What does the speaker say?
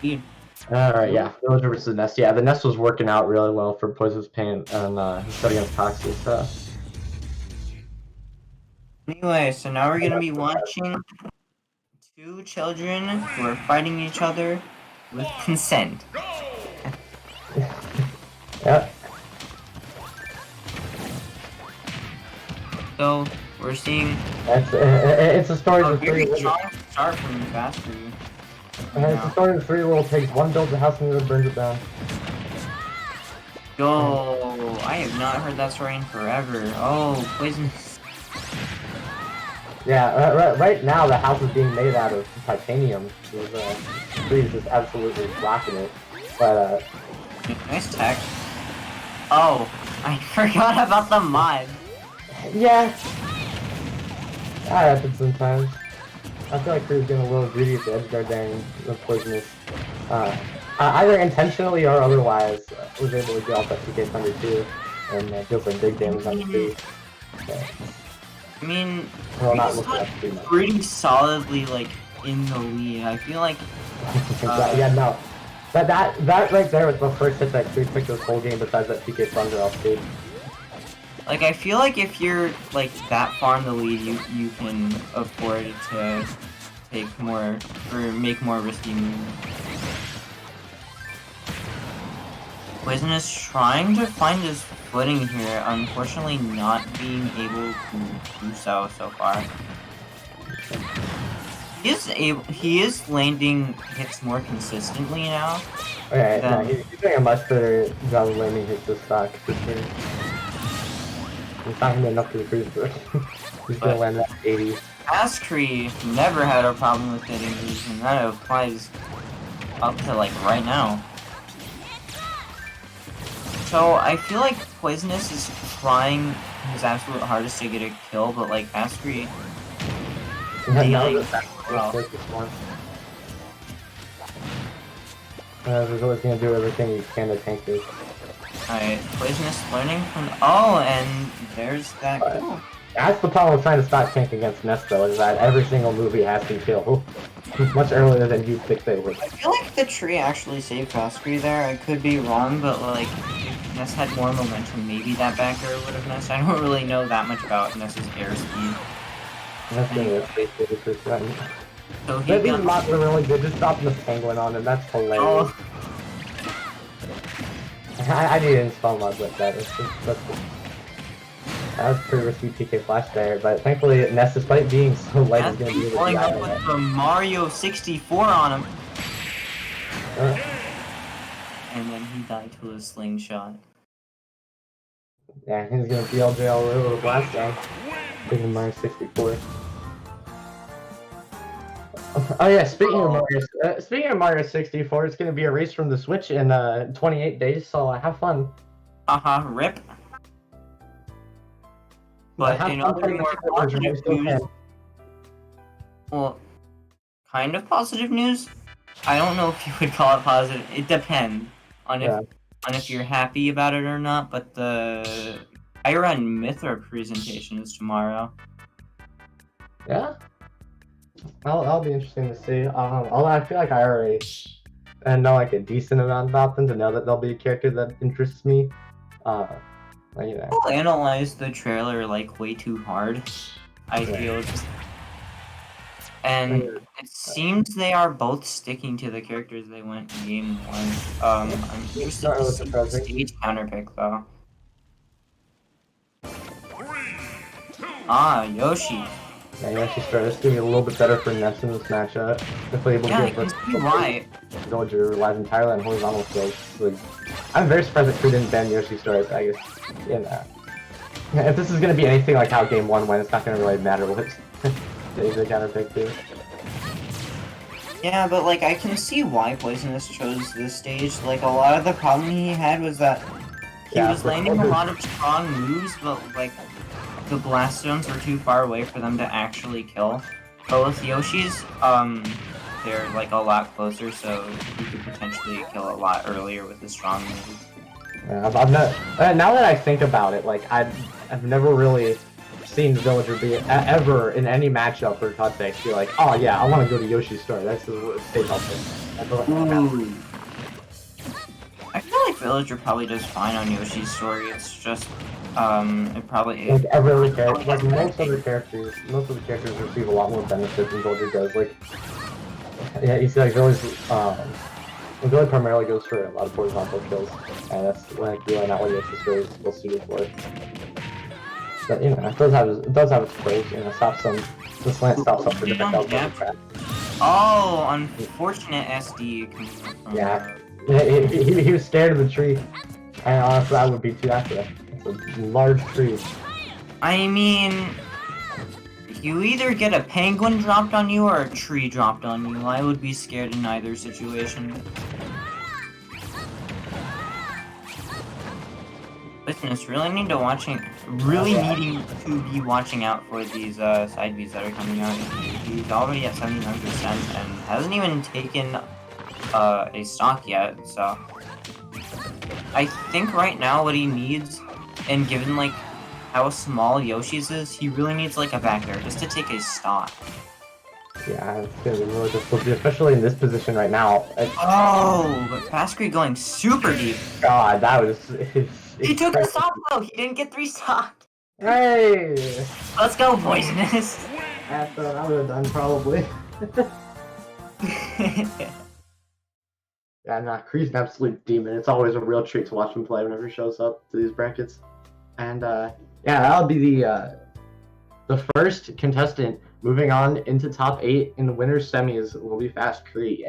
Dude, Alright, yeah. Villager versus Ness. Yeah, the Ness was working out really well for Poison's Pain and his set against Toxie, so. anyway, so now we're gonna be watching two children who are fighting each other with consent. Yeah. So we're seeing It's a story a of very three. strong start from fastcree. It's a story of three little pigs. One builds a house and the other burns it down. Yo, I have not heard that story in forever. Oh, poisonous. Yeah, right now the house is being made out of titanium. Tree's just absolutely rocking it. But Nice tech. Oh, I forgot about the mod. yeah, that happens sometimes. I feel like Tree's getting a little greedy at the edge guard there and the Poisonous. Either intentionally or otherwise, was able to get off that PK Thunder too, and deal some big damage on the Tree. I mean, Well, not he's looking like at too much. pretty solidly like in the lead. I feel like Yeah, no. That right there was the first hit that Tree took this whole game besides that PK Thunder off stage. like I feel like if you're like that far in the lead, you can afford to take more or make more risky moves. Poisonous trying to find his footing here, unfortunately not being able to do so far. He is landing hits more consistently now. Okay, no, he's doing a much better job of landing hits this stock for sure. It's not gonna be enough to the cruise, but he's gonna land that 80. fastcree never had a problem with hitting these, and that applies up to like right now. So I feel like Poisonous is trying his absolute hardest to get a kill, but like fastcree. He's always gonna do everything he can to tank this. Alright, Poisonous learning from. Oh, and there's that kill. That's the problem with trying to stop tank against Ness, though, is that every single move he has to kill much earlier than you think they would. I feel like the tree actually saved fastcree there. I could be wrong, but like if Ness had more momentum, maybe that back air would have missed. I don't really know that much about Ness's airspeed. That's gonna be 50%. So he But these mods are really good, just dropping the penguin on him, that's hilarious. Oh. I need to install mods like that. That was pretty risky PK flash there, but thankfully Ness, despite being so light, is gonna be able to up with the Mario 64 on him. And then he died to a slingshot. Yeah, he's gonna BLJ all over the last time. Taking Mario 64. Oh yeah, speaking of Mario 64, it's gonna be a race from the Switch in 28 days, so have fun. Rip. But in other more positive news, well, kind of positive news. I don't know if you would call it positive. It depends on if you're happy about it or not. But the Ira and Mithra presentation is tomorrow. Yeah, that'll be interesting to see. Although I feel like I already know like a decent amount about them to know that they'll be a character that interests me. You know. People analyze the trailer like way too hard. I feel, and it seems they are both sticking to the characters they went in game 1. I'm interested to see the stage counterpick though. Yoshi. Yeah, Yoshi started to be a little bit better for Ness in this matchup. If able to I can see why. Villager relies entirely on horizontal skills. Like, I'm very surprised that Crew didn't ban Yoshi Story, I guess. If this is going to be anything like how game 1 went, it's not going to really matter what the counterpick do. Yeah, but like I can see why Poisonous chose this stage. Like a lot of the problem he had was that he was landing a lot of strong moves, but like the blast stones were too far away for them to actually kill. But with Yoshi's, they're like a lot closer, so you could potentially kill a lot earlier with the strong moves. Yeah, I'm not. Now that I think about it, like I've never really seen Villager be ever in any matchup for God's sake be like, oh yeah, I want to go to Yoshi's store. That's the stage I'll pick. I feel like Ooh. I feel like Villager probably does fine on Yoshi's story. It's just, it probably. like every other character, like most of the characters receive a lot more benefit than Villager does. Like, yeah, you see, like Villager primarily goes for a lot of horizontal kills, and that's like really not what Yoshi's story is well suited for. But you know, it does have its place. You know, the slant stops some for different kills. Oh, unfortunate SD coming from Yeah. He was scared of the tree, and honestly, I would be too after that. It's a large tree. I mean, you either get a penguin dropped on you or a tree dropped on you. I would be scared in either situation. Listeners, really needing to be watching out for these side Bs that are coming out. He's already at 79% and hasn't even taken a stock yet, so I think right now what he needs, and given like how small Yoshi's is, he really needs like a back air just to take a stock. Yeah, it's gonna be really difficult, especially in this position right now. Oh, but fastcree going super deep. God, that was. He took a stock though. He didn't get 3 stocks. Hey! Let's go, Poisonous. That's what I would have done probably. Yeah, nah, Kree's an absolute demon. It's always a real treat to watch him play whenever he shows up to these brackets. And yeah, that'll be the first contestant moving on into top 8 in the winners semis will be fastcree.